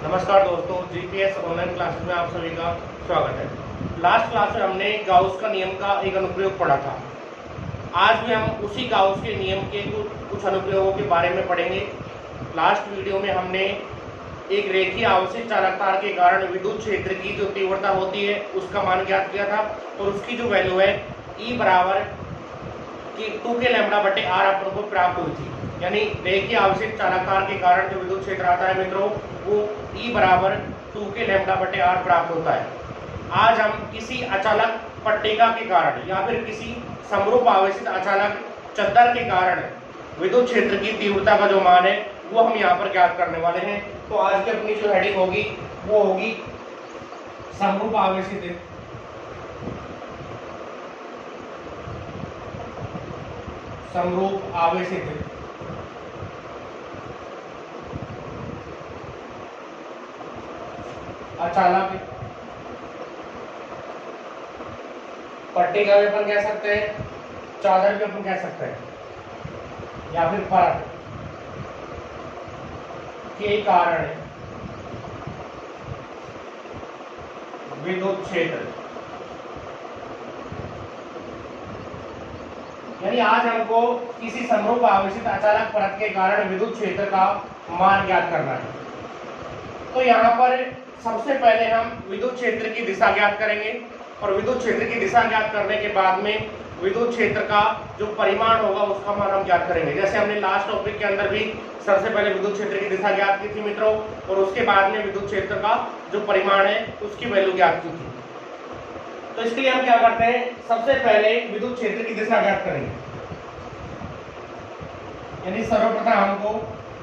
नमस्कार दोस्तों, GPS online classes में आप सभी का स्वागत है। लास्ट क्लास में हमने गाउस का नियम का एक अनुप्रयोग पढ़ा था। आज भी हम उसी गाउस के नियम के कुछ अनुप्रयोगों के बारे में पढ़ेंगे। लास्ट वीडियो में हमने एक रेखीय आवेशित चालकता के कारण विद्युत क्षेत्र की जो तीव्रता होती है उसका मान ज्ञात किया था और उसकी जो वैल्यू है E बराबर कि 2k लैम्बडा बटे r अपन को प्राप्त हुई थी। यानी रेखीय आवेशित चालकता के कारण जो विद्युत क्षेत्र आता है मित्रों, वो E बराबर 2k लैम्बडा बटे r प्राप्त होता है। आज हम किसी अचालक पट्टिका के कारण या फिर किसी समरूप आवेशित अचालक चद्दर के कारण विद्युत क्षेत्र की तीव्रता का जो मान है वो हम यहाँ पर ज्ञात करने वाले हैं। तो आज की अपनी जो हेडिंग होगी वो होगी समरूप आवेशित अचालक पट्टिका भी अपन कह सकते हैं, चादर भी अपन कह सकते हैं, या फिर परत के कारण विद्युत क्षेत्र। यानी आज हमको किसी समरूप आवेशित अचालक परत के कारण विद्युत क्षेत्र का मान ज्ञात करना है। तो यहाँ पर सबसे पहले हम विद्युत क्षेत्र की दिशा ज्ञात करेंगे और विद्युत क्षेत्र की दिशा ज्ञात करने के बाद में विद्युत क्षेत्र का जो परिमाण होगा उसका मान हम ज्ञात करेंगे। जैसे हमने लास्ट टॉपिक के अंदर भी सबसे पहले विद्युत क्षेत्र की दिशा ज्ञात की थी मित्रों, और उसके बाद में विद्युत क्षेत्र का जो परिमाण है उसकी वैल्यू ज्ञात की थी। तो इसके लिए हम क्या करते हैं, सबसे पहले विद्युत क्षेत्र की दिशा ज्ञात करेंगे। यानी सर्वप्रथम हमको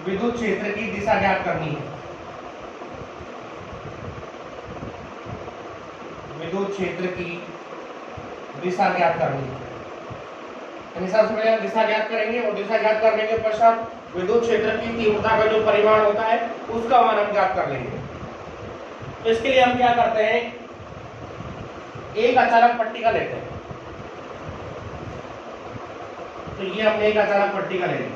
विद्युत क्षेत्र की दिशा ज्ञात करनी है। विद्युत क्षेत्र की दिशा ज्ञात करनी है। यानी सबसे पहले हम दिशा ज्ञात करेंगे और दिशा ज्ञात करने के पश्चात विद्युत क्षेत्र की तीव्रता का जो परिमाण होता है उसका मान हम ज्ञात कर लेंगे। तो इसके लिए हम क्या करते हैं, एक अचालक पट्टिका लेते हैं। तो ये हमने एक अचालक पट्टिका ले ली।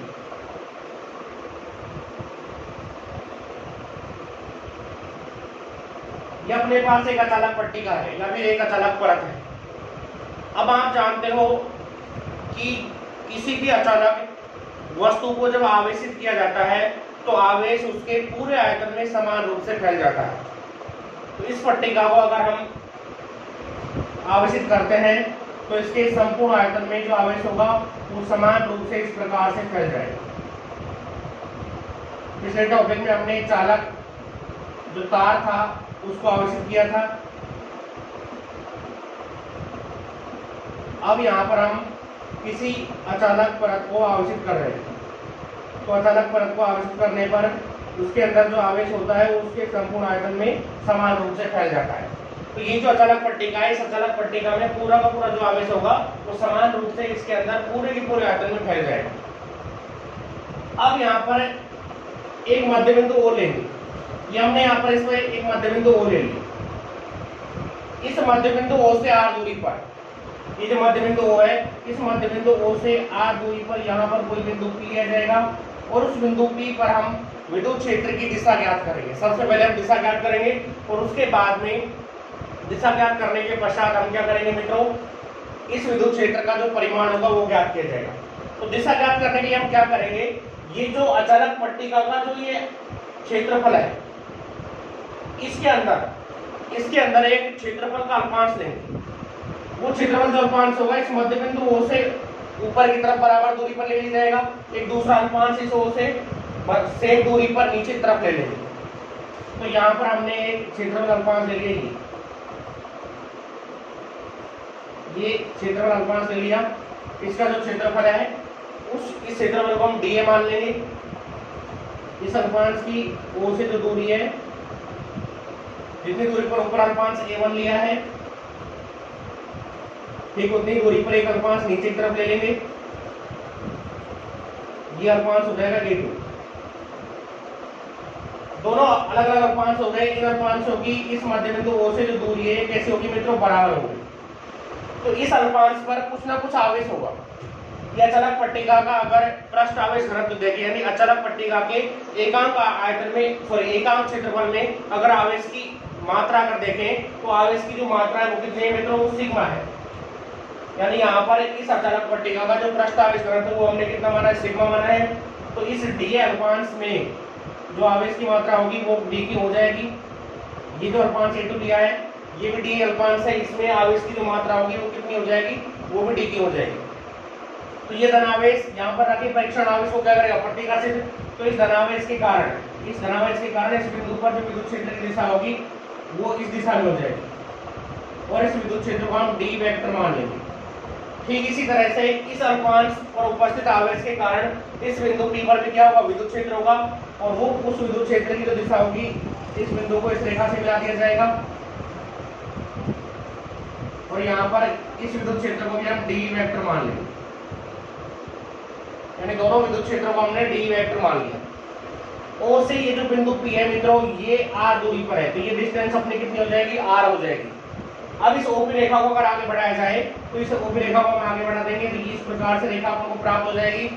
ये अपने पास एक अचालक पट्टिका है या फिर एक अचालक परत है। अब आप जानते हो कि किसी भी अचालक वस्तु को जब आवेशित किया जाता है तो आवेश उसके पूरे आयतन में समान रूप से फैल जाता है। तो इस पट्टिका को अगर हम आवेशित करते हैं तो इसके संपूर्ण आयतन में जो आवेश होगा वो समान रूप से इस प्रकार से फैल जाएगा। पिछले टॉपिक में हमने चालक जो तार था उसको आवेशित किया था। अब यहाँ पर हम किसी अचालक परत को आवेशित कर रहे हैं। तो अचालक परत को आवेशित करने पर उसके अंदर जो आवेश होता है वो उसके संपूर्ण आयतन में समान रूप से फैल जाता है। तो ये जो अचालक पट्टिका है, इस अचालक पट्टिका में पूरा का पूरा जो आवेश होगा वो समान रूप से इसके अंदर पूरे के पूरे आयतन में फैल जाएगा। अब यहाँ पर एक मध्य बिंदु O लेंगे। ये हमने यहाँ पर इसमें एक मध्य बिंदु O ले लिया। इस मध्य बिंदु O से r दूरी पर, ये जो मध्य बिंदु O है, इस मध्य बिंदु O से r दूरी पर यहाँ पर कोई बिंदु P लिया जाएगा और उस बिंदु P पर हम विद्युत क्षेत्र की दिशा ज्ञात करेंगे। सबसे पहले हम दिशा ज्ञात करेंगे और उसके बाद में दिशा ज्ञात करने के पश्चात हम क्या करेंगे मित्रों, इस विद्युत क्षेत्र का जो परिमाण होगा वो ज्ञात किया जाएगा। तो दिशा ज्ञात करने के लिए हम क्या करेंगे, ये जो अचालक पट्टिका का जो ये क्षेत्रफल है इसके अंदर एक क्षेत्रफल का अल्पांश लेंगे। वो क्षेत्रफल जो अल्पांश होगा इस मध्य बिंदु O से ऊपर की तरफ बराबर दूरी पर ले लिया जाएगा। एक दूसरा अल्पांश इस O से सेम दूरी पर नीचे की तरफ ले लेंगे। तो यहाँ पर हमने एक क्षेत्रफल अल्पांश ले लिया, ये क्षेत्रफल अल्पांश ले लिया। इसका जो क्षेत्रफल है इस क्षेत्रफल को हम dA मान लेंगे। इस अल्पांश की O से जो दूरी है, जितनी दूरी पर ऊपर अल्पांश A1 लिया है ठीक उतनी दूरी पर एक अल्पांश नीचे की तरफ ले लेंगे। ये अल्पांश हो जाएगा A2। दोनों अलग अलग अल्पांश हो गए। इन अल्पांशों की इस मध्य बिंदु O से जो दूरी है कैसे होगी मित्रों, बराबर होगी। तो इस अल्पांश पर कुछ ना कुछ आवेश होगा। ये अचालक पट्टिका का अगर पृष्ठ आवेश घनत्व देखें, यानी अचालक पट्टिका के एकांक आयतन में एकांक क्षेत्रफल में अगर आवेश की मात्रा अगर देखें तो आवेश की जो मात्रा है वो कितनी है मित्रों, वो सिग्मा है। यानी यहाँ पर इस अचालक पट्टिका का जो पृष्ठ आवेश घनत्व वो हमने कितना माना है, सिग्मा माना है। तो इस डी अल्पांश में जो आवेश की मात्रा होगी वो डी की हो जाएगी। ये जो अल्पांश ए2 लिया है ये भी डी अल्पांश है, इसमें आवेश की जो मात्रा होगी वो कितनी हो जाएगी, वो भी डी की हो जाएगी। तो ये धनावेश यहाँ पर रखे परीक्षण आवेश को क्या करेगा, पट्टिका से। तो इस धनावेश के कारण इस बिंदु पर जो विद्युत क्षेत्र की दिशा होगी वो इस दिशा में हो जाएगी और इस विद्युत क्षेत्र को हम डी वेक्टर मान लेंगे। ठीक इसी तरह से इस अल्पांश और उपस्थित आवेश के कारण इस बिंदु P पर भी क्या होगा, विद्युत क्षेत्र होगा और वो उस विद्युत क्षेत्र की जो दिशा होगी इस बिंदु को इस रेखा से मिला दिया जाएगा और यहाँ पर इस विद्युत क्षेत्र को भी हम डी वेक्टर मान लेंगे। यानी दोनों विद्युत क्षेत्रों को हमने डी वेक्टर मान लिया। O से ये जो बिंदु P है मित्रों ये r दूरी पर है, तो ये डिस्टेंस अपनी कितनी हो जाएगी, r हो जाएगी। अब इस OP रेखा को अगर आगे बढ़ाया जाए तो इस OP रेखा को हम आगे बढ़ा देंगे तो इस प्रकार से रेखा आपको प्राप्त हो जाएगी।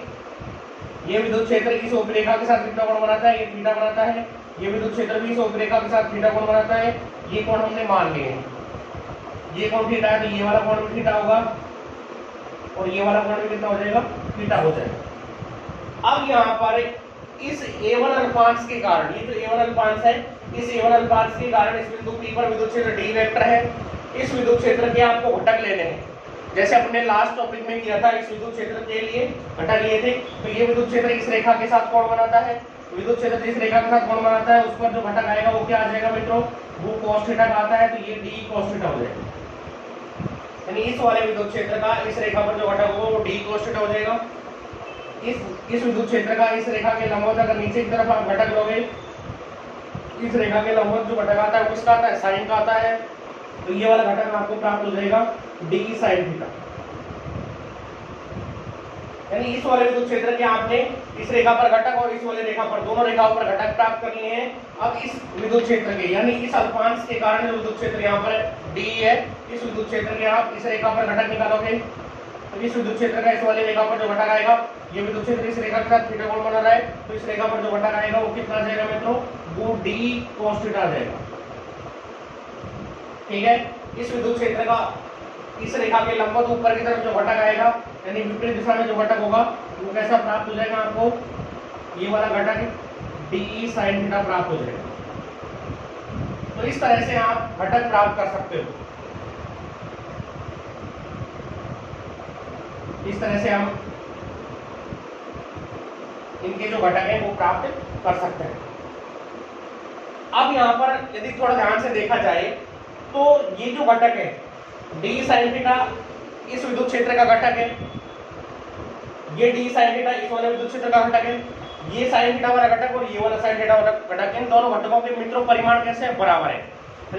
ये विद्युत क्षेत्र इस OP रेखा के साथ कितना कोण बनाता है, ये थीटा बनाता है। ये विद्युत क्षेत्र भी इस OP रेखा के साथ थीटा कोण बनाता है। ये कोण हमने मान लिए हैं, ये कोण थीटा है तो ये वाला कोण भी थीटा होगा और ये वाला कोण भी कितना हो जाएगा, थीटा हो जाएगा। अब यहाँ पर इस A1 अल्पांश के कारण, ये जो A1 अल्पांश है इस A1 अल्पांश के कारण इस बिंदु P पर विद्युत क्षेत्र D वेक्टर है। इस विद्युत क्षेत्र के आपको घटक लेने हैं, जैसे अपने लास्ट टॉपिक में किया था। इस विद्युत क्षेत्र के लिए घटक लिए थे। तो ये विद्युत क्षेत्र इस रेखा के साथ कोण बनाता है, विद्युत क्षेत्र जिस रेखा के साथ कोण बनाता है उस पर जो घटक आएगा वो क्या आ जाएगा मित्रों, वो cos थीटा का आता है। तो ये D cos थीटा हो जाएगा। यानी इस वाले विद्युत क्षेत्र का इस रेखा पर जो घटक होगा वो D cos थीटा हो जाएगा। इस विद्युत क्षेत्र का इस रेखा के लंबवत अगर नीचे की तरफ आप घटक लोगे, इस रेखा के लंबवत जो घटक आता है वो किसका आता है, साइन का आता है। तो ये वाला घटक आपको प्राप्त हो जाएगा डी साइन थीटा। यानी इस वाले विद्युत क्षेत्र के आपने इस रेखा पर घटक और इस वाले रेखा पर, दोनों रेखाओं पर घटक प्राप्त कर लिए हैं। अब इस विद्युत क्षेत्र के यानी इस अल्पांश के कारण जो विद्युत क्षेत्र यहाँ पर डी है, इस विद्युत क्षेत्र के आप इस रेखा पर घटक निकालोगे तो इस विद्युत क्षेत्र का इस वाले रेखा पर जो घटक आएगा, ये विद्युत क्षेत्र इस रेखा के साथ थीटा कोण बना रहा है तो इस रेखा पर जो घटक आएगा वो कितना आ जाएगा मित्रों, वो डी cos थीटा आ जाएगा। ठीक है, इस विद्युत क्षेत्र का इस रेखा के लंबवत ऊपर की तरफ जो घटक आएगा यानी विपरीत दिशा में जो घटक होगा वो कैसा प्राप्त हो जाएगा आपको, ये वाला घटक डी साइन थीटा प्राप्त हो जाएगा। तो इस तरह से आप घटक प्राप्त कर सकते हो। इस तरह से हम इनके जो घटक हैं वो प्राप्त कर सकते हैं। अब यहाँ पर यदि थोड़ा ध्यान से देखा जाए तो ये जो घटक है डी साइन थीटा इस विद्युत क्षेत्र का घटक है, ये डी साइन थीटा इस वाले विद्युत क्षेत्र का घटक है, ये साइन थीटा वाला घटक और ये वाला साइन थीटा वाला घटक। इन दोनों घटकों के मित्रों परिमाण कैसे है, बराबर है।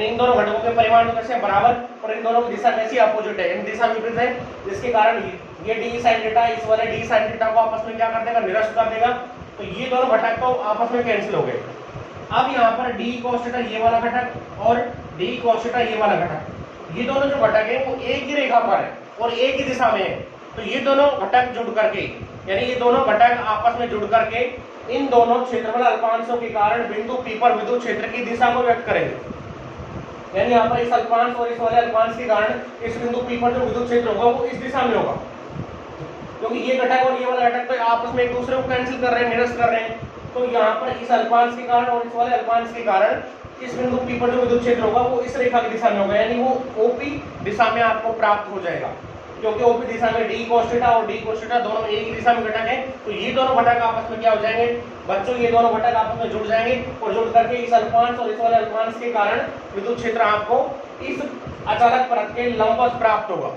इन दोनों घटकों के परिमाण कैसे है, बराबर, और इन दोनों की दिशा कैसी अपोजिट है, इन दिशा विपरीत है, जिसके कारण ये डी साइन थीटा इस वाले डी साइन थीटा को आपस में क्या कर देगा, निरस्त कर देगा। तो ये दोनों घटक तो आपस में कैंसिल हो गए। अब यहाँ पर डी cos थीटा ये वाला घटक और डी cos थीटा ये वाला घटक, ये दोनों जो घटक है वो एक ही रेखा पर है और एक ही दिशा में है। तो ये दोनों घटक जुड़ करके यानी ये दोनों घटक आपस में जुड़ करके इन दोनों क्षेत्रफल अल्पांशों के कारण बिंदु P पर विद्युत क्षेत्र की दिशा को व्यक्त करेंगे। यानी यहाँ पर इस अल्पांश और इस वाले अल्पांश के कारण इस बिंदु P पर जो विद्युत क्षेत्र होगा वो इस दिशा में होगा, क्योंकि ये घटक और ये वाला घटक तो आपस में एक दूसरे को कैंसिल कर रहे हैं, निरस्त कर रहे हैं। तो यहाँ पर इस अल्पांश के कारण और इस वाले अल्पांश के कारण इस बिंदु P पर जो विद्युत क्षेत्र होगा वो इस रेखा की दिशा में होगा, यानी वो OP दिशा में आपको प्राप्त हो जाएगा, क्योंकि OP दिशा में D cos थीटा और D cos थीटा दोनों एक ही दिशा में घटक है। तो ये दोनों घटक आपस में क्या हो जाएंगे बच्चों, ये दोनों घटक आपस में जुड़ जाएंगे और जुड़ करके इस अल्पांश और इस वाले अल्पांश के कारण विद्युत क्षेत्र आपको इस अचालक परत के लंबवत प्राप्त होगा।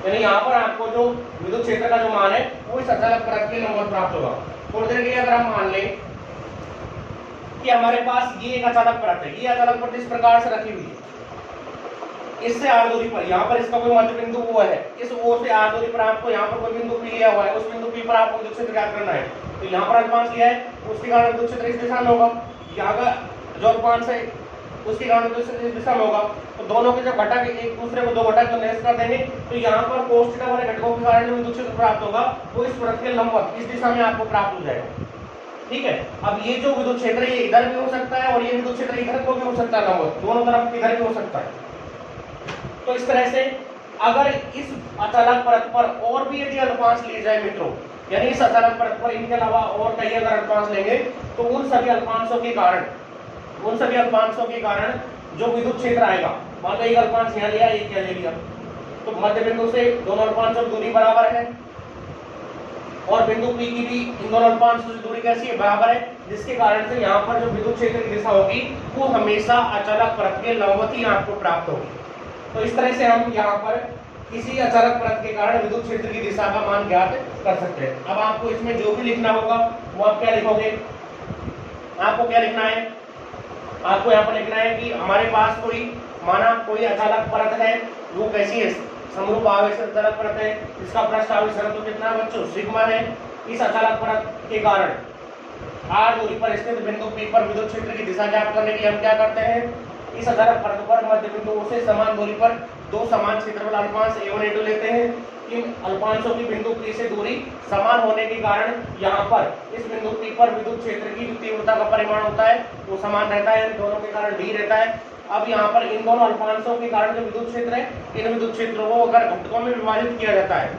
यानी यहाँ पर आपको जो विद्युत क्षेत्र का जो मान है वो इस अचालक परत के लंबवत प्राप्त होगा। थोड़ी देर के लिए अगर हम मान लें कि हमारे पास ये एक अचालक परत है, ये अचालक परत इस प्रकार से रखी हुई है, इससे r दूरी पर, यहाँ पर इसका कोई मध्य बिंदु O है, इस O से r दूरी पर आपको यहाँ पर कोई बिंदु P लिया हुआ है, उस बिंदु P पर आपको विद्युत क्षेत्र ज्ञात करना है। तो यहाँ पर अल्पांश लिया है, उसके कारण विद्युत क्षेत्र इस दिशा में होगा। यहाँ का जो अल्पांश है उसके कारण विद्युत क्षेत्र इस दिशा में होगा। तो दोनों के जब घटक एक दूसरे को दो घटक निरस्त कर देंगे तो यहाँ पर cos थीटा वाले घटकों के कारण जो विद्युत क्षेत्र प्राप्त होगा वो इस वृत्त के लंबवत इस दिशा में आपको प्राप्त हो जाएगा। ठीक है, अब ये जो विद्युत क्षेत्र ये इधर भी हो सकता है और ये विद्युत क्षेत्र इधर को भी हो सकता है, लंबवत दोनों तरफ इधर भी हो सकता है। तो इस तरह से अगर इस अचालक परत पर और भी यदि अल्पांश लिए जाए मित्रों, यानी इस अचालक परत पर इनके अलावा और कई अगर अल्पांश लेंगे तो उन सभी अल्पांशों के कारण जो विद्युत क्षेत्र आएगा, मान लो एक अल्पांश यहाँ लिया एक यहाँ ले लिया, तो मध्य बिंदु से दोनों अल्पांशों की दूरी बराबर है और बिंदु P की भी इन दोनों अल्पांशों से दूरी कैसी है, बराबर है, जिसके कारण से यहाँ पर जो विद्युत क्षेत्र की दिशा होगी वो हमेशा अचालक परत के लंबवत ही आपको प्राप्त होगी। तो इस तरह से हम यहाँ पर किसी अचालक परत के कारण विद्युत क्षेत्र की दिशा का मान ज्ञात कर सकते हैं। अब आपको इसमें जो भी लिखना होगा वो आप क्या लिखोगे, आपको क्या लिखना है, आपको यहाँ पर लिखना है कि हमारे पास कोई माना कोई अचालक परत है, वो कैसी है, समरूप आवेश अचालक परत है, इसका पृष्ठ आवेश घनत्व कितना है बच्चों, सिग्मा है। इस अचालक परत के कारण r दूरी पर स्थित बिंदु P पर विद्युत क्षेत्र की दिशा ज्ञात करने के लिए हम क्या करते हैं, इस अचालक परत पर मध्य बिंदुओं से समान दूरी पर दो समान क्षेत्रफल अल्पांश a1 a2 लेते हैं। इन अल्पांशों की बिंदु P से दूरी समान होने के कारण यहाँ पर इस बिंदु P पर विद्युत क्षेत्र की जो तीव्रता का परिमाण होता है वो समान रहता है, दोनों के कारण d रहता है। अब यहाँ पर इन दोनों अल्पांशों के कारण जो विद्युत क्षेत्र है, इन विद्युत क्षेत्रों को अगर घटकों में विभाजित किया जाता है,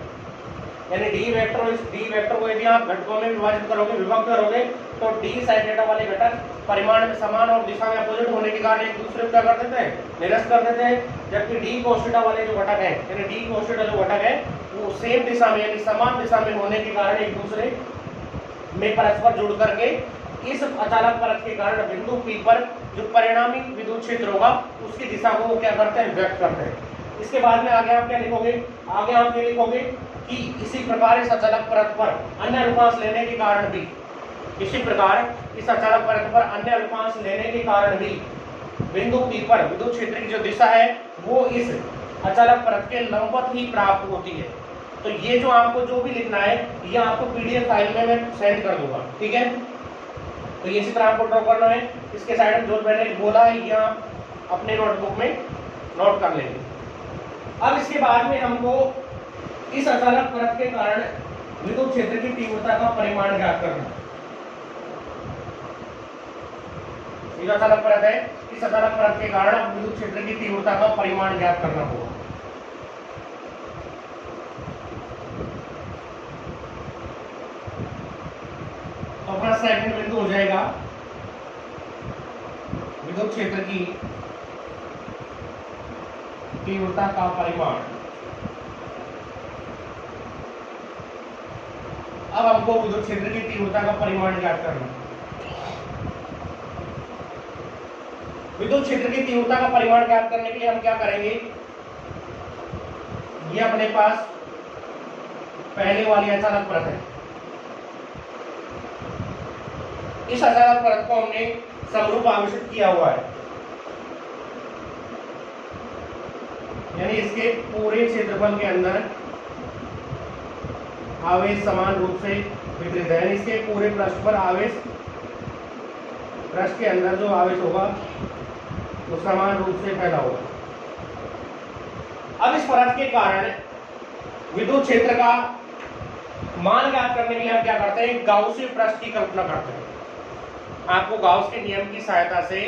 यानी डी वेक्टर और इस डी वेक्टर को यदि आप घटकों में विभाजित करोगे, विभक्त करोगे, तो डी साइन थीटा वाले घटक परिमाण में समान और दिशा में अपोजिट होने के कारण एक दूसरे को क्या कर देते हैं, निरस्त कर देते हैं। जबकि डी cos थीटा वाले जो घटक है, यानी डी cos थीटा जो घटक है वो सेम दिशा में यानी समान दिशा में होने के कारण एक दूसरे में परस्पर जुड़ करके इस अचालक परत के कारण बिंदु P पर जो परिणामी विद्युत क्षेत्र होगा उसकी दिशा को वो क्या करते हैं, व्यक्त करते हैं। इसके बाद में आगे आप क्या लिखोगे, आगे आप ये लिखोगे कि इसी प्रकार इस अचालक परत पर अन्य अल्पांश लेने के कारण भी, इसी प्रकार इस अचालक परत पर अन्य अल्पांश लेने के कारण भी बिंदु P पर विद्युत क्षेत्र की जो दिशा है वो इस अचालक परत के लंबवत ही प्राप्त होती है। तो ये जो आपको जो भी लिखना है ये आपको PDF फाइल में मैं सेंड कर दूंगा, ठीक है। तो ये इसी तरह आपको ड्रॉ करना है, इसके साइड में जो मैंने बोला है ये आप अपने नोटबुक में नोट कर लेंगे। अब इसके बाद में हमको इस अचालक परत के कारण विद्युत क्षेत्र की तीव्रता का परिमाण ज्ञात करना है। ये जो अचालक परत है, इस अचालक परत के कारण विद्युत क्षेत्र की तीव्रता का परिमाण ज्ञात करना होगा। तो अपना सेकंड बिंदु हो जाएगा विद्युत क्षेत्र की तीव्रता का परिमाण। अब हमको विद्युत क्षेत्र की तीव्रता का परिमाण ज्ञात करना है। विद्युत क्षेत्र की तीव्रता का परिमाण ज्ञात करने के लिए हम क्या करेंगे, ये अपने पास पहले वाली अचालक परत है, इस अचालक परत को हमने समरूप आवेशित किया हुआ है, यानी इसके पूरे क्षेत्रफल के अंदर आवेश समान रूप से वितरित है, इसके पूरे पृष्ठ पर आवेश, पृष्ठ के अंदर जो आवेश होगा वो समान रूप से फैला होगा। अब इस परत के कारण विद्युत क्षेत्र का मान ज्ञात करने के लिए हम क्या करते हैं, गाउसीय पृष्ठ की कल्पना करते हैं। आपको गाउस के नियम की सहायता से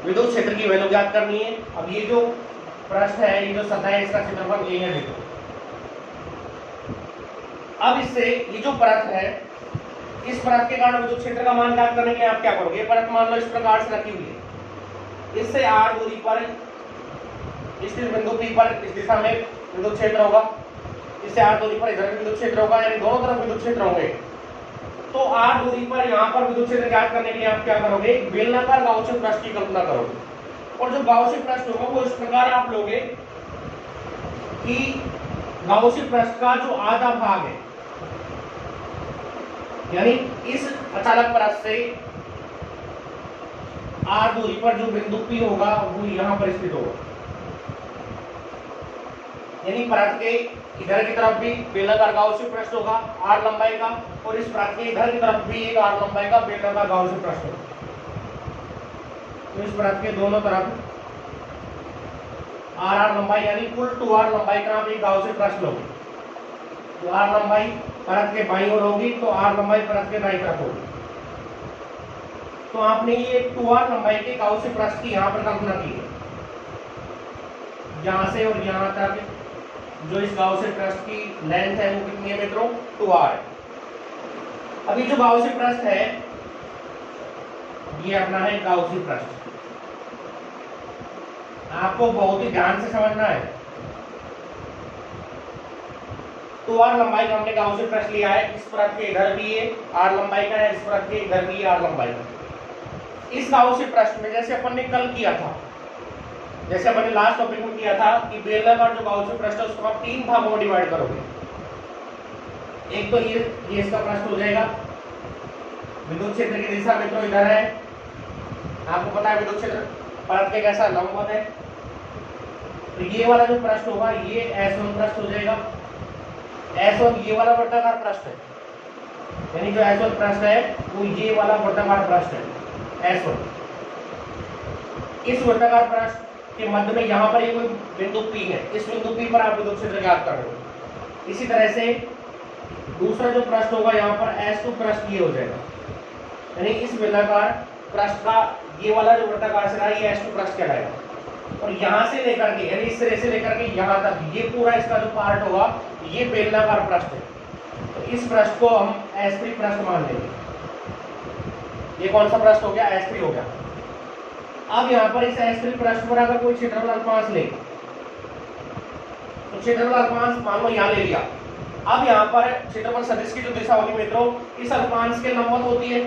विद्युत क्षेत्र की वैल्यू ज्ञात करनी है। अब ये जो पृष्ठ है, ये जो सतह है, इसका क्षेत्रफल a है, देखो। अब इससे ये जो परत है, इस परत के कारण विद्युत क्षेत्र का मान ज्ञात करने के लिए आप क्या करोगे, परत मान लो इस प्रकार से रखी हुई है, इससे r दूरी पर स्थित बिंदु P पर इस दिशा में विद्युत क्षेत्र होगा, इससे r दूरी पर इधर भी विद्युत क्षेत्र होगा, यानी दोनों तरफ विद्युत क्षेत्र होंगे। तो r दूरी पर यहाँ पर विद्युत क्षेत्र ज्ञात करने के लिए आप क्या करोगे, बेलनाकार गाउसीय पृष्ठ की कल्पना करोगे। और जो गाउसीय पृष्ठ होगा वो इस प्रकार आप लोगे कि गाउसीय पृष्ठ का जो आधा भाग है, यानी इस अचालक परत से r दूरी पर जो बिंदु P होगा वो यहाँ पर स्थित होगा, यानी परत के इधर की तरफ भी बेलनाकार गाउसीय पृष्ठ होगा r लंबाई का, और इस परत के इधर की तरफ भी एक r लंबाई का बेलनाकार गाउसीय पृष्ठ होगा। तो इस परत के दोनों तरफ आर लंबाई यानी कुल 2r लंबाई का आप एक गाउसियन पृष्ठ लोगे। तो r लंबाई परत के बाईं ओर होगी तो r लंबाई परत के दाईं तरफ होगी। तो आपने ये 2r लंबाई के गाउसियन पृष्ठ की यहाँ पर कल्पना की है। यहाँ से और यहाँ तक जो इस गाउसियन पृष्ठ की लेंथ है वो कितनी है मित्रों? 2r है। अभी जो गाउसियन पृष्ठ है ये अपना है गाउसियन पृष्ठ। आपको बहुत ही ध्यान से समझना है। 2r लंबाई का हमने गाउसियन पृष्ठ लिया है। इस परत के इधर भी ये r लंबाई का है, इस परत के इधर भी r लंबाई का। इस गाउसियन पृष्ठ में जैसे अपन ने कल किया था, जैसे अपन ने लास्ट टॉपिक में किया था कि बेलनाकार जो गाउसियन पृष्ठ है उसको आप 3 भागों में डिवाइड करोगे। एक तो ये इसका पृष्ठ हो जाएगा। विद्युत क्षेत्र की दिशा मित्रों इधर है, आपको पता है विद्युत क्षेत्र परत के कैसा लंबवत है। तो ये वाला जो पृष्ठ होगा ये S1 पृष्ठ हो जाएगा। S1 ये वाला वर्गाकार पृष्ठ है, यानी जो S1 पृष्ठ है वो ये वाला वर्गाकार पृष्ठ है S1। इस वर्गाकार पृष्ठ के मध्य में यहाँ पर ये कोई बिंदु P है, इस बिंदु P पर आप विद्युत क्षेत्र ज्ञात कर रहे हो। इसी तरह से दूसरा जो पृष्ठ होगा यहाँ पर S2 पृष्ठ ये हो जाएगा, यानी इस बेलनाकार पृष्ठ का ये वाला जो वृत्ताकार सिरा है ये S2 पृष्ठ कहलाएगा। और यहाँ से लेकर के यानी इस सिरे से लेकर के यहाँ तक ये पूरा इसका जो पार्ट होगा ये बेलनाकार पृष्ठ है। तो इस पृष्ठ को हम S3 पृष्ठ मान लेंगे। ये कौन सा पृष्ठ हो गया? S3 हो गया। अब यहाँ पर इस S3 पृष्ठ पर अगर कोई क्षेत्रफल अल्पांश ले तो क्षेत्रफल अल्पांश मान लो यहाँ ले लिया। अब यहाँ पर क्षेत्रफल सदिश की जो दिशा होगी मित्रों इस अल्पांश के लंबवत होती है।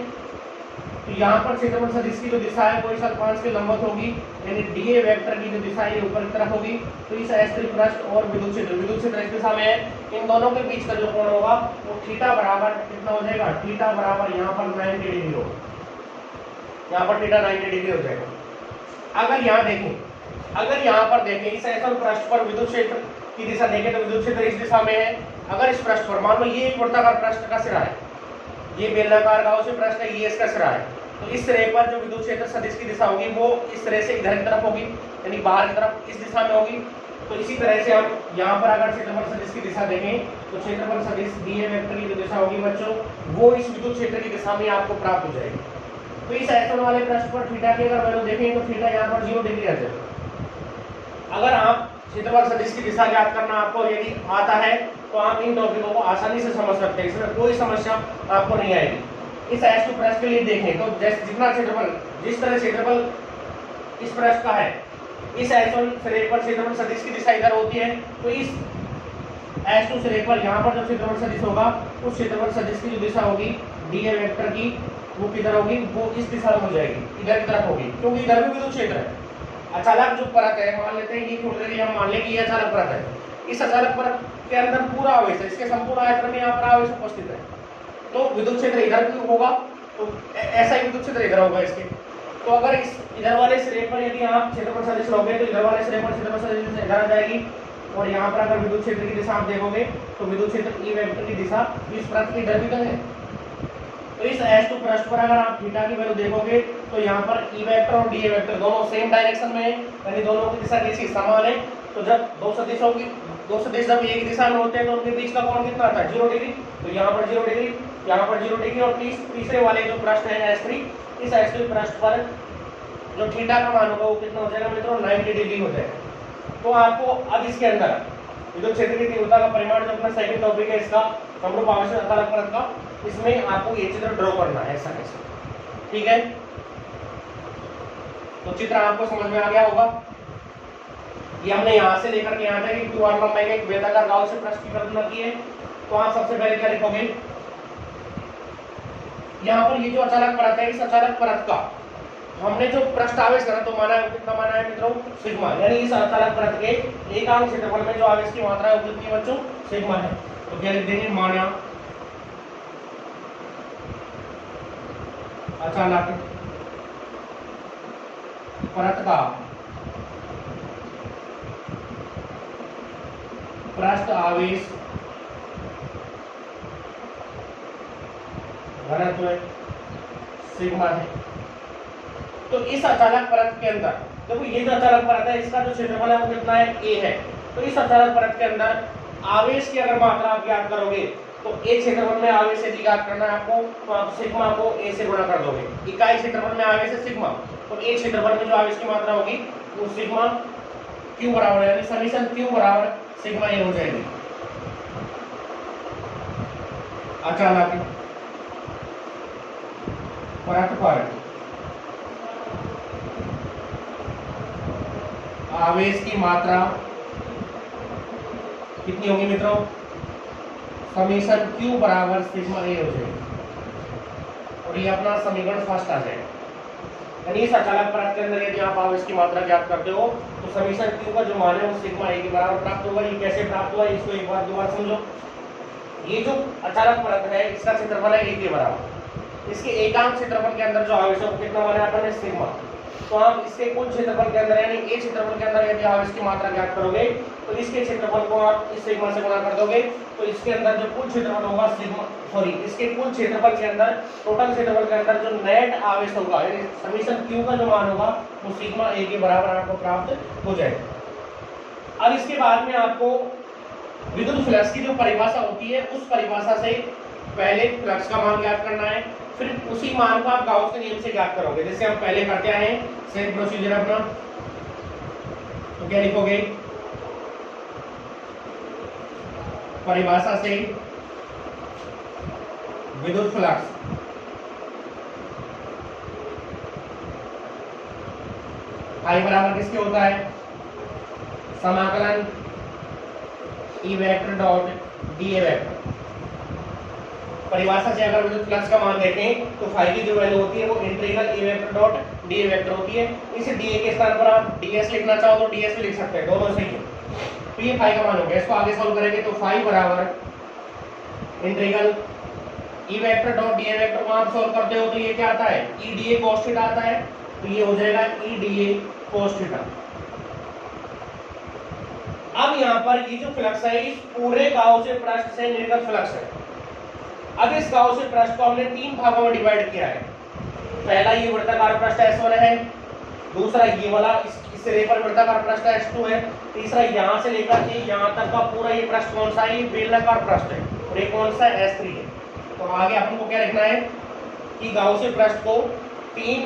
तो यहाँ पर क्षेत्रफल सदिश की जो दिशा है वो इस अल्पांश के लंबवत होगी, यानी dA वेक्टर की जो दिशा है ये ऊपर की तरफ होगी। तो इस S3 पृष्ठ और विद्युत क्षेत्र इस दिशा में है, इन दोनों के बीच का जो कोण होगा वो थीटा बराबर कितना हो जाएगा? थीटा बराबर यहाँ पर 90 डिग्री होगा। यहाँ पर थीटा 90 डिग्री हो जाएगा। अगर यहाँ पर देखें इस S1 पृष्ठ पर विद्युत क्षेत्र की दिशा देखें तो विद्युत क्षेत्र इस दिशा में है। अगर इस पृष्ठ पर मान लो ये एक वर्ताकार पृष्ठ का सिरा है, ये बेलनाकार गाउसियन पृष्ठ है, ये इसका सिरा है। तो इस सिरे पर जो विद्युत क्षेत्र सदिश की दिशा होगी वो इस तरह से इधर की तरफ होगी, यानी बाहर की तरफ इस दिशा में होगी। तो इसी तरह से हम यहाँ पर अगर क्षेत्रफल सदिश की दिशा देखें तो क्षेत्रफल सदिश dA वेक्टर की जो दिशा होगी बच्चों वो इस विद्युत क्षेत्र की दिशा में आपको प्राप्त हो जाएगी। तो इस S1 वाले पृष्ठ पर थीटा की अगर वैल्यू देखें तो थीटा यहाँ पर 0 डिग्री आ जाएगा। अगर आप क्षेत्रफल सदिश की दिशा ज्ञात करना आपको यदि आता है तो आप इन टॉपिकों को आसानी से समझ सकते हैं, इसमें कोई समस्या आपको नहीं आएगी। इस S2 पृष्ठ के लिए देखें तो जितना क्षेत्रफल जिस तरह क्षेत्रफल इस पृष्ठ का है, इस S1 सिरे पर क्षेत्रफल सदिश की दिशा इधर होती है। तो इस S2 सिरे पर यहाँ पर जो क्षेत्रफल सदिश होगा उस क्षेत्रफल सदिश की जो दिशा होगी dA वेक्टर की वो किधर होगी? वो इस दिशा में हो जाएगी, इधर की तरफ होगी, क्योंकि इधर भी विद्युत क्षेत्र है। अचालक जो परत है मान लेते हैं ये थोड़ी देर हम मान लें कि ये अचालक परत है। इस अचालक परत के अंदर पूरा आवेश है, इसके संपूर्ण आयतन में यहाँ पर आवेश उपस्थित है। तो विद्युत क्षेत्र इधर भी होगा तो ऐसा ही विद्युत क्षेत्र इधर होगा इसके। तो अगर इस इधर वाले सिरे पर यदि आप क्षेत्रफल सदिश लोगे तो इधर वाले सिरे पर क्षेत्रफल सदिश इधर आ जाएगी। और यहाँ पर अगर विद्युत क्षेत्र की दिशा आप देखोगे तो विद्युत क्षेत्र E वेक्टर की दिशा इस परत के इधर भी है। तो इस S2 पृष्ठ पर अगर आप थीटा की वैल्यू देखोगे तो यहाँ पर E वेक्टर और dA वेक्टर दोनों सेम डायरेक्शन में है, यानी दोनों की दिशा कैसी समान है। तो जब दो सदिश जब एक दिशा में होते हैं तो उनके बीच का कोण कितना आता है? 0 डिग्री। तो यहाँ पर 0 डिग्री, यहाँ पर 0 डिग्री। और तीसरे वाले जो पृष्ठ है S3, इस S3 पृष्ठ पर जो थीटा का मान होगा वो कितना हो जाएगा मित्रों? 90 डिग्री हो जाएगा। तो आपको अब इसके अंदर विद्युत क्षेत्र की तीव्रता का परिमाण जो अपना सेकंड टॉपिक है इसका समरूप आवेश अचालक परत का, इसमें आपको ये चित्र ड्रॉ करना है ऐसा कैसे, ठीक है? तो चित्र आपको समझ में आ गया होगा। ये हमने यहाँ से लेकर के यहाँ तक 2r लंबाई का एक बेलनाकार गाउसियन पृष्ठ की कल्पना की है। तो आप सबसे पहले क्या लिखोगे? यहाँ पर ये जो अचालक परत है, इस अचालक परत का हमने जो पृष्ठ आवेश करा तो माना है कितना माना है मित्रों? सिग्मा। यानी इस अचालक परत के एकांक क्षेत्रफल में जो आवेश की मात्रा है वो कितनी बच्चों? सिग्मा है। तो क्या लिख देंगे? माना अचालक परत का पृष्ठ आवेश घनत्व सिग्मा है। तो इस अचालक परत के अंदर देखो ये जो अचालक परत है इसका जो क्षेत्रफल है वो कितना है, a है। तो इस अचालक परत के अंदर आवेश की अगर मात्रा आप ज्ञात करोगे तो a क्षेत्रफल में आवेश यदि ज्ञात करना है आपको तो आप सिग्मा को a से गुणा कर दोगे। इकाई क्षेत्रफल में आवेश है सिग्मा, तो a क्षेत्रफल में जो आवेश की मात्रा होगी वो सिग्मा q बराबर यानी समीशन q बराबर सिग्मा a हो जाएगी। अचालक परत पर आवेश की मात्रा कितनी होगी मित्रों, समीशन q बराबर सिग्मा a हो जाएगी और ये अपना समीकरण फर्स्ट आ जाएगा। यानी इस अचालक परत के अंदर यदि आप आवेश की मात्रा ज्ञात करते हो तो समीशन q का जो मान है वो सिग्मा a के बराबर प्राप्त होगा। ये कैसे प्राप्त हुआ इसको एक बार दोबारा समझो। ये जो अचालक परत है इसका क्षेत्रफल है a के बराबर, इसके एकांक क्षेत्रफल के अंदर जो आवेश है वो कितना माना अपन ने, सिग्मा। तो आप इसके कुल क्षेत्रफल के अंदर यानी a क्षेत्रफल के अंदर यदि आवेश की मात्रा ज्ञात करोगे तो इसके क्षेत्रफल को आप इस सिग्मा से गुणा कर दोगे तो इसके अंदर जो कुल क्षेत्रफल होगा सिग्मा इसके कुल क्षेत्रफल के अंदर टोटल क्षेत्रफल के अंदर जो नेट आवेश होगा यानी समीशन q का जो मान होगा वो सिग्मा a के बराबर आपको प्राप्त हो जाएगा। अब इसके बाद में आपको विद्युत फ्लक्स की जो परिभाषा होती है उस परिभाषा से पहले फ्लक्स का मान ज्ञात करना है, फिर उसी मान को आप गाउस के नियम से ज्ञात करोगे जैसे हम पहले करते आए हैं सेम प्रोसीजर अपना। तो क्या लिखोगे, परिभाषा से विद्युत फ्लक्स I बराबर किसके होता है, समाकलन E vector dot dA vector. परिभाषा से अगर विद्युत फ्लक्स का मान देखें तो फाई की जो वैल्यू होती है वो इंटीग्रल ए वेक्टर डॉट डी वेक्टर होती है। इस डी के स्थान पर आप ds लिखना चाहो तो ds भी लिख सकते हैं, दोनों सही है। तो ये फाई का मान हो गया, इसको आगे सॉल्व करेंगे तो फाई बराबर integral E vector dot D vector को आप सॉल्व करते हो तो ये क्या आता है, E D A cos theta आता है। तो ये हो जाएगा E D A cos theta. अब यहाँ पर ये जो फ्लक्स है इस पूरे गाउसियन पृष्ठ से निर्गत फ्लक्स है। अब इस गाउसियन पृष्ठ को हमने तीन भागों में डिवाइड किया है। पहला ये वृत्ताकार पृष्ठ S1 है, दूसरा ये वाला इससे लेकर वृत्ताकार पृष्ठ S2 है, तीसरा यहाँ से लेकर के यहाँ तक का पूरा ये पृष्ठ कौन सा है, ये बेलनाकार पृष्ठ है और ये कौन सा है, S3 है। तो आगे आपको क्या लिखना है कि गाउसियन पृष्ठ को तीन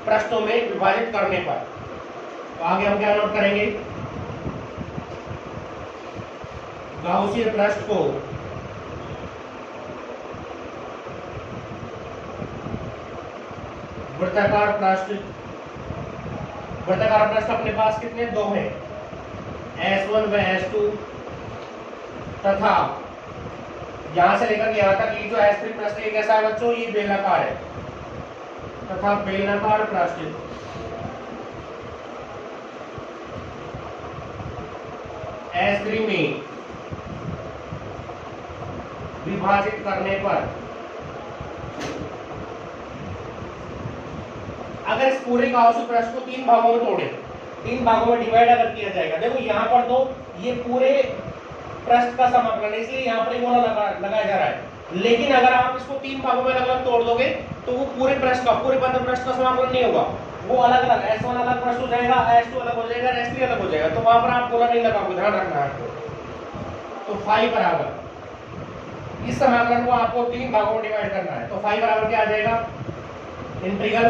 पृष्ठों में विभाजित करने पर, तो आगे हम क्या नोट करेंगे, गाउसियन पृष्ठ को वृत्ताकार पृष्ठ अपने पास कितने, दो हैं, S1 व S2 तथा यहां से लेकर यहां तक ये जो S3 पृष्ठ है कैसा है बच्चों, ये बेलनाकार है तथा बेलनाकार पृष्ठ S3 में विभाजित करने पर अगर इस पूरे गाउसियन पृष्ठ को तीन भागों में तोड़े, तीन भागों में डिवाइड अगर किया जाएगा, देखो यहाँ पर तो ये पूरे पृष्ठ का समाकलन है इसलिए यहाँ पर गोला लगाया जा रहा है, लेकिन अगर आप इसको तीन भागों में अलग अलग तोड़ दोगे तो वो पूरे पृष्ठ का, पूरे बंद पृष्ठ का समाकलन नहीं होगा, वो अलग अलग S1 अलग पृष्ठ हो जाएगा, S2 अलग हो जाएगा, S3 अलग हो जाएगा, तो वहां पर आप गोला नहीं लगाओगे, ध्यान रखना है। तो फाई बराबर इस समाकलन को आपको तीन भागों में डिवाइड करना है, तो फाई बराबर क्या आ जाएगा, इंटीग्रल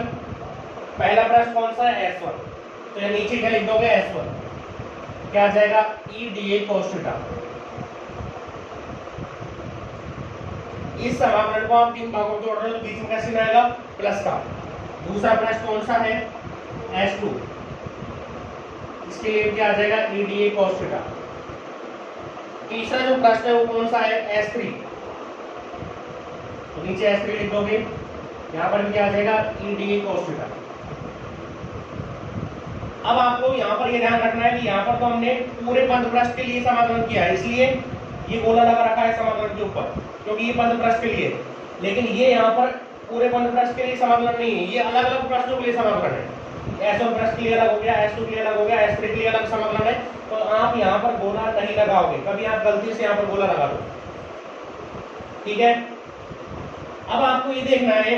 पहला पृष्ठ कौन सा है, S1, तो ये नीचे क्या लिख दोगे, S1 क्या आ जाएगा, E D A cos theta. इस समाकलन को आप तीन भागों में तोड़ रहे हो तो बीच में क्या चिन्ह आएगा, प्लस का। दूसरा पृष्ठ कौन सा है, S2, इसके लिए क्या आ जाएगा, E D A cos theta. तीसरा जो पृष्ठ है वो कौन सा है, S3, तो नीचे S3 लिख दोगे, यहाँ पर भी क्या आ जाएगा, E D A cos theta. अब आपको यहाँ पर ये ध्यान रखना है कि यहाँ पर तो हमने पूरे पंथ पृष्ठ के लिए समाकलन किया है, इसलिए ये गोला लगा रखा है समाकलन के ऊपर क्योंकि ये पंथ पृष्ठ के लिए, लेकिन ये यहाँ पर पूरे पंथ पृष्ठ के लिए समाकलन नहीं है, ये अलग अलग पृष्ठों के लिए समाकलन है। S1 पृष्ठ के लिए अलग हो गया, S2 के लिए अलग हो गया, S3 के लिए अलग समाकलन है। तो आप यहाँ पर गोला नहीं लगाओगे, कभी आप गलती से यहाँ पर गोला लगा दो, ठीक है। अब आपको ये देखना है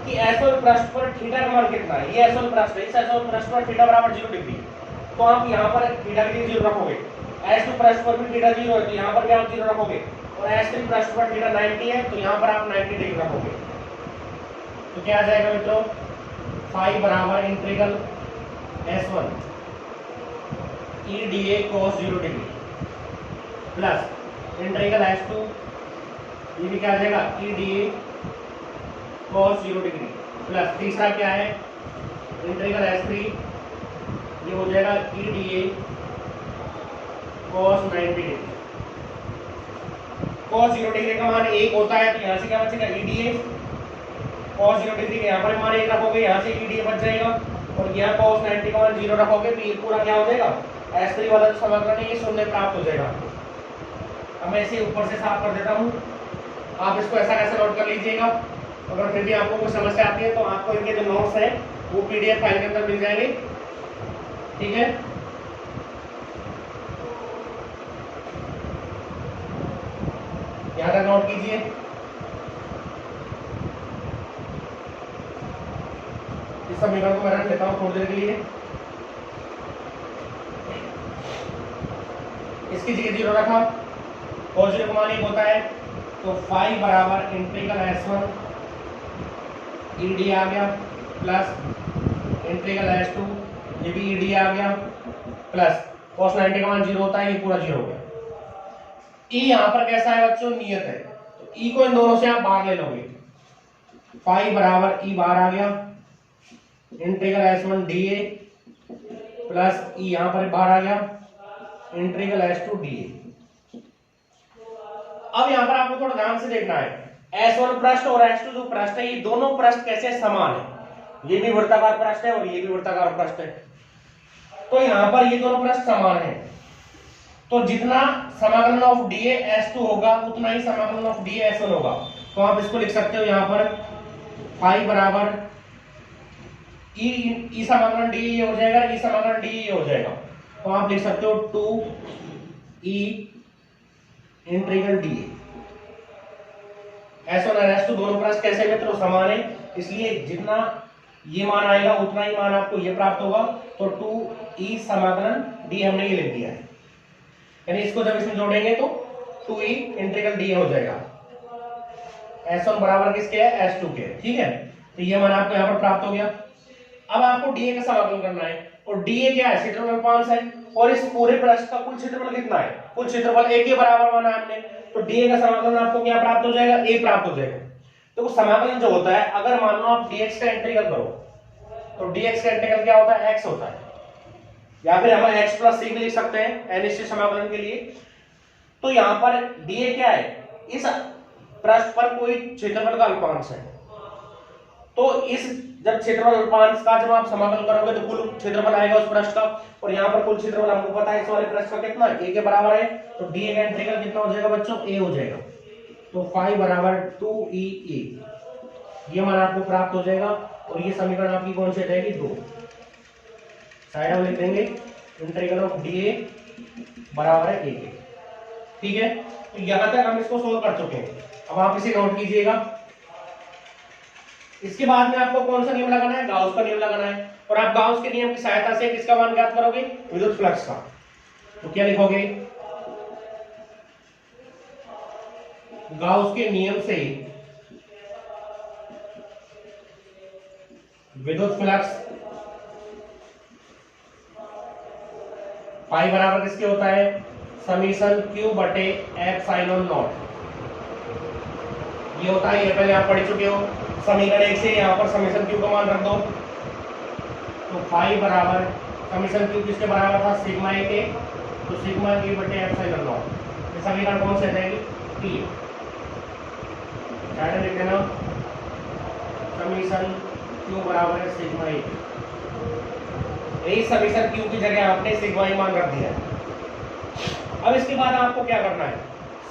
कि एसओ पृष्ठ पर थीटा का मान कितना है। ये एसओ पृष्ठ है, इस एसओ पृष्ठ पर थीटा बराबर 0 डिग्री, तो आप यहाँ पर थीटा की 0 रखोगे। S2 पृष्ठ पर भी थीटा 0 है, तो यहाँ पर भी आप 0 रखोगे। और S3 पृष्ठ पर थीटा 90 है, तो यहाँ पर आप 90 डिग्री रखोगे। तो क्या आ जाएगा मित्रों, फाई बराबर integral S1 EDA cos 0 degree plus integral S2, ये भी क्या आ जाएगा, EDA cos 0 डिग्री प्लस तीसरा क्या है, इंटीग्रल S3, ये हो जाएगा EDA cos 90 degree. cos 0 degree का मान 1 होता है, तो यहाँ से क्या बचेगा, EDA cos 0 डिग्री के यहाँ पर मान 1 रखोगे, यहाँ से EDA बच जाएगा, और यहाँ cos 90 का मान 0 रखोगे, तो ये पूरा क्या हो जाएगा, S3 वाला जो समाकलन है ये शून्य प्राप्त हो जाएगा। अब मैं इसे ऊपर से साफ कर देता हूँ, आप इसको ऐसा कैसे नोट कर लीजिएगा। अगर फिर भी आपको कोई समस्या आती है तो आपको इनके जो नोट्स हैं वो PDF फाइल के अंदर मिल जाएंगे, ठीक है। यहाँ तक नोट कीजिए। इस समीकरण को मैं रख लेता हूँ थोड़ी देर के लिए। इसकी जगह 0 रखा, पॉजिटिव का मान 1 होता है, तो फाई बराबर इंटीग्रल S1 ED आ गया प्लस इंटीग्रल S2, ये भी ED आ गया प्लस cos 90 का मान 0 होता है, ये पूरा 0 हो गया। E यहाँ पर कैसा है बच्चों, नियत है, तो E को इन दोनों से आप बाहर ले लोगे, फाई बराबर E बाहर आ गया, integral S1 DA plus E यहाँ पर बाहर आ गया, इंटीग्रल S2 DA। अब यहाँ पर आपको थोड़ा ध्यान से देखना है, S1 पृष्ठ और S2 जो पृष्ठ है, ये दोनों पृष्ठ कैसे समान है, ये भी वृत्ताकार पृष्ठ है और ये भी वृत्ताकार पृष्ठ है, तो यहाँ पर ये दोनों पृष्ठ समान है, तो जितना समाकलन ऑफ DA S2 होगा उतना ही समाकलन ऑफ DA S1 होगा। तो आप इसको लिख सकते हो यहाँ पर फाई बराबर ई समाकलन DA हो जाएगा, ई समाकलन DA हो जाएगा, तो आप लिख सकते हो 2E इंटीग्रल DA। S1 और S2 दोनों पृष्ठ कैसे मित्रों समान है, इसलिए जितना ये मान आएगा उतना ही मान आपको ये प्राप्त होगा, तो 2E समाकलन D हमने ये लिख दिया है, यानी इसको जब इसमें जोड़ेंगे तो 2E इंटीग्रल DA हो जाएगा। S1 बराबर किसके है, S2 के, ठीक है। तो ये मान आपको यहाँ पर प्राप्त हो गया। अब आपको DA का समाकलन करना है, और DA क्या है, क्षेत्रफल 5 है, और इस पूरे पृष्ठ का कुल क्षेत्रफल कितना है, कुल क्षेत्रफल A के बराबर माना हमने, तो DA का समाकलन आपको क्या प्राप्त हो जाएगा, A प्राप्त हो जाएगा। तो समाकलन जो होता है, अगर मान लो आप dx का इंटीग्रल करो, तो dx का इंटीग्रल क्या होता है, x होता है, या फिर हम x प्लस c भी लिख सकते हैं अनिश्चित समाकलन के लिए। तो यहाँ पर DA क्या है, इस पृष्ठ पर कोई क्षेत्रफल का अल्पांश है, तो इस जब क्षेत्रफल अल्पांश का जब आप समाकलन करोगे तो कुल क्षेत्रफल आएगा उस पृष्ठ का, और यहाँ पर कुल क्षेत्रफल हमको पता है इस वाले पृष्ठ का कितना है, a के बराबर है, तो DA का इंटीग्रल कितना हो जाएगा बच्चों, a हो जाएगा, तो फाई बराबर 2EA, ये मान आपको प्राप्त हो जाएगा। और ये समीकरण आपकी कौन सी रहेगी, 2, साइड में लिख देंगे, इंटीग्रल ऑफ DA बराबर है a के, ठीक है। तो यहाँ तक हम इसको सोल्व कर चुके हैं, अब आप इसे नोट कीजिएगा। इसके बाद में आपको कौन सा नियम लगाना है, गाउस का नियम लगाना है, और आप गाउस के नियम की सहायता से किसका मान ज्ञात करोगे, विद्युत फ्लक्स का। तो क्या लिखोगे, गाउस के नियम से विद्युत फ्लक्स पाई बराबर किसके होता है, समीशन Q बटे एप्सिलॉन नॉट, ये होता है, ये पहले आप पढ़ चुके हो। समीकरण 1 से यहाँ पर समीशन Q का मान रख दो, तो फाई बराबर समीशन Q किसके बराबर था, सिग्मा ए के, तो सिग्मा ए बटे एप्सिलॉन नॉट, ये समीकरण कौन से रहेगी, T, साइड में लिख देना, समीशन Q बराबर है सिग्मा ए, यही समीशन Q की जगह आपने सिग्मा ए मान रख दिया है। अब इसके बाद आपको क्या करना है,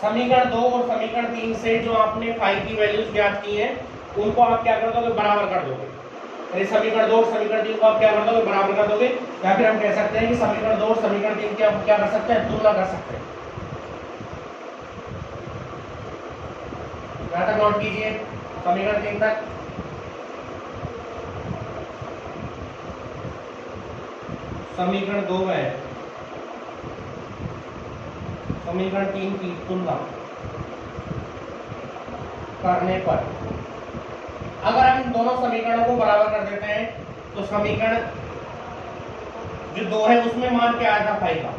समीकरण 2 और समीकरण 3 से जो आपने फाई की वैल्यूज ज्ञात की हैं उनको आप क्या कर दोगे, बराबर कर दोगे, यानी समीकरण 2 और समीकरण 3 को आप क्या कर दोगे, बराबर कर दोगे, या फिर हम कह सकते हैं कि समीकरण 2 और समीकरण 3 की आप क्या कर सकते हैं, तुलना कर सकते हैं। यहाँ तक नोट कीजिए, समीकरण 3 तक समीकरण 2 है समीकरण 3 की तुलना करने पर अगर हम इन दोनों समीकरणों को बराबर कर देते हैं तो समीकरण जो 2 है उसमें मान क्या आया था फाई का।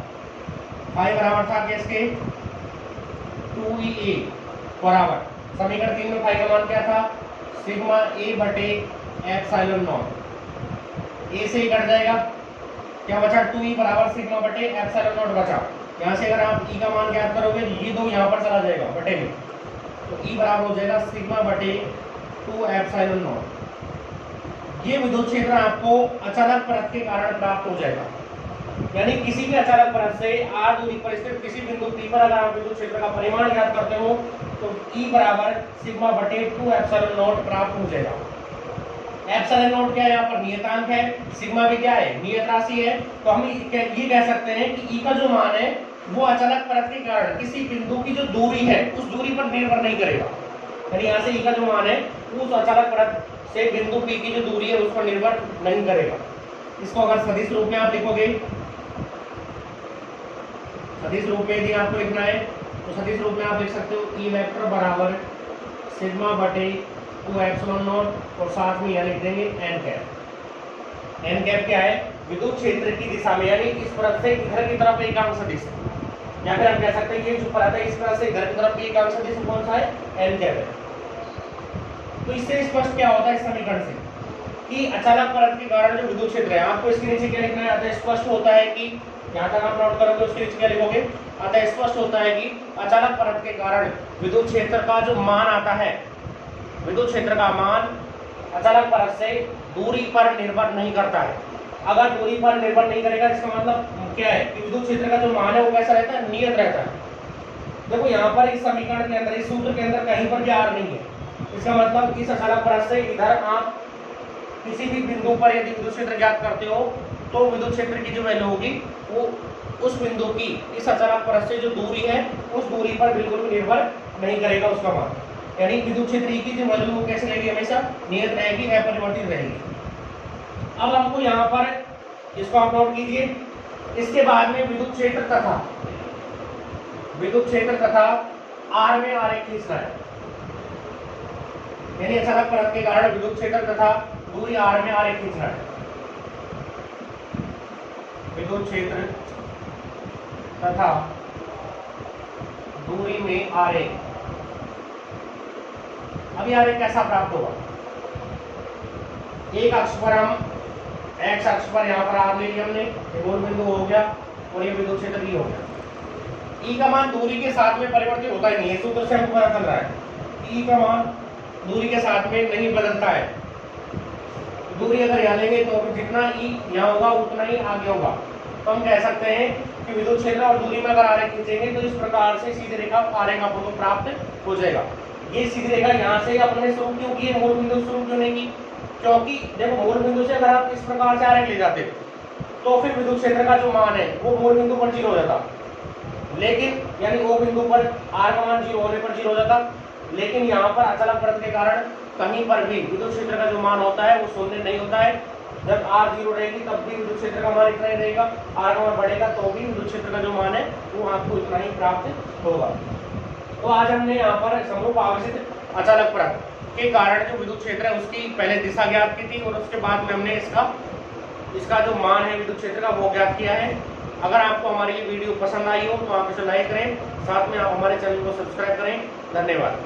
फाई बराबर था किसके 2a बराबर समीकरण 3 में फाई का मान क्या था सिग्मा a बटे एप्सिलॉन नॉट। ए से ही कट जाएगा, क्या बचा 2e बराबर सिग्मा बटे एप्सिलॉन नॉट बचा। यहाँ से अगर आप e का मान ज्ञात करोगे ये 2 यहाँ पर चला जाएगा बटे में, तो e बराबर हो जाएगा सिग्मा बटे 2 एप्सिलॉन नॉट। ये विद्युत क्षेत्र आपको अचालक परत के कारण प्राप्त हो जाएगा। यानी किसी भी अचालक परत से r दूरी पर स्थित किसी बिंदु P पर अगर आप विद्युत क्षेत्र का परिमाण ज्ञात करते हो तो E बराबर सिग्मा बटे 2 एप्सिलॉन नॉट प्राप्त हो जाएगा। एप्सिलॉन नॉट क्या है, यहाँ पर नियतांक है, सिग्मा भी क्या है नियत राशि है। तो हम ये कह सकते हैं कि E का जो मान है वो अचालक परत के कारण किसी बिंदु की जो दूरी है उस दूरी पर निर्भर नहीं करेगा। यानी यहाँ से E का जो मान है उस अचालक परत से बिंदु P की जो दूरी है उस पर निर्भर नहीं करेगा। इसको अगर सदिश रूप में आप लिखोगे, सदिश रूप में यदि आपको लिखना है तो सदिश रूप में आप लिख सकते हो E वेक्टर बराबर सिग्मा बटे 2 एप्सिलॉन नॉट और साथ में यहाँ लिख देंगे n कैप। n कैप क्या है विद्युत क्षेत्र की दिशा में, यानी इस परत से इधर की तरफ एक अंक सदिश, या फिर हम कह सकते हैं ये जो परत है इस परत से इधर की तरफ एक अंक सदिश कौन सा है n कैप है। तो इससे स्पष्ट क्या होता है इस समीकरण से कि अचालक परत के कारण जो विद्युत क्षेत्र है, आपको इसके नीचे क्या लिखना है, अतः स्पष्ट होता है कि यहाँ तक आप नोट करोगे उसके नीचे क्या लिखोगे, अतः स्पष्ट होता है कि अचालक परत के कारण विद्युत क्षेत्र का जो मान आता है, विद्युत क्षेत्र का मान अचालक परत से दूरी पर निर्भर नहीं करता है। अगर दूरी पर निर्भर नहीं करेगा इसका मतलब क्या है कि विद्युत क्षेत्र का जो मान है वो कैसा रहता है नियत रहता है। देखो यहाँ पर इस समीकरण के अंदर इस सूत्र के अंदर कहीं पर भी r नहीं है, इसका मतलब इस अचालक परत से इधर आप किसी भी बिंदु पर यदि विद्युत क्षेत्र ज्ञात करते हो तो विद्युत क्षेत्र की जो वैल्यू होगी वो उस बिंदु की इस अचालक परत से जो दूरी है उस दूरी पर बिल्कुल भी निर्भर नहीं करेगा उसका मान। यानी विद्युत क्षेत्र की जो वैल्यू वो कैसे रहेगी, हमेशा नियत रहेगी, अपरिवर्तित रहेगी। अब हमको यहाँ पर इसको आप नोट कीजिए, इसके बाद में विद्युत क्षेत्र तथा r में आरेख खींचना है। यानी अचालक परत के कारण विद्युत क्षेत्र तथा दूरी r में आरेख खींचना है। विद्युत क्षेत्र तथा दूरी में आरेख। अभी आरेख कैसा प्राप्त होगा, एक अक्ष पर हम x अक्ष पर यहाँ पर r ले लिया हमने, मूल बिंदु हो गया और ये विद्युत क्षेत्र भी हो गया। E का मान दूरी के साथ में परिवर्तित होता ही नहीं है, सूत्र से हमको पता चल रहा है E का मान दूरी के साथ में नहीं बदलता है। दूरी अगर यहाँ लेंगे तो जितना E यहाँ होगा उतना ही आगे होगा। तो हम कह सकते हैं कि विद्युत क्षेत्र और दूरी में अगर आरेख खींचेंगे तो इस प्रकार से सीधी रेखा आरेख आपको प्राप्त हो जाएगा। ये सीधी रेखा यहाँ से अपने शुरू क्यों की है, मूल बिंदु शुरू क्यों नहीं की, क्योंकि देखो मूल बिंदु से अगर आप इस प्रकार से आरेख ले जाते तो फिर विद्युत क्षेत्र का जो मान है वो मूल बिंदु पर 0 हो जाता, लेकिन यानी O बिंदु पर r का मान 0 होने पर 0 हो जाता। लेकिन यहाँ पर अचालक परत के कारण कहीं पर भी विद्युत क्षेत्र का जो मान होता है वो शून्य नहीं होता है। जब r 0 रहेगी तब भी विद्युत क्षेत्र का मान इतना ही रहेगा, r का मान बढ़ेगा तो भी विद्युत क्षेत्र का जो मान है वो आपको इतना ही प्राप्त होगा। तो आज हमने यहाँ पर समरूप आवेशित अचालक परत के कारण जो विद्युत क्षेत्र है उसकी पहले दिशा ज्ञात की थी और उसके बाद में हमने इसका जो मान है विद्युत क्षेत्र का वो ज्ञात किया है। अगर आपको हमारी ये वीडियो पसंद आई हो तो आप इसे लाइक करें, साथ में आप हमारे चैनल को सब्सक्राइब करें। धन्यवाद।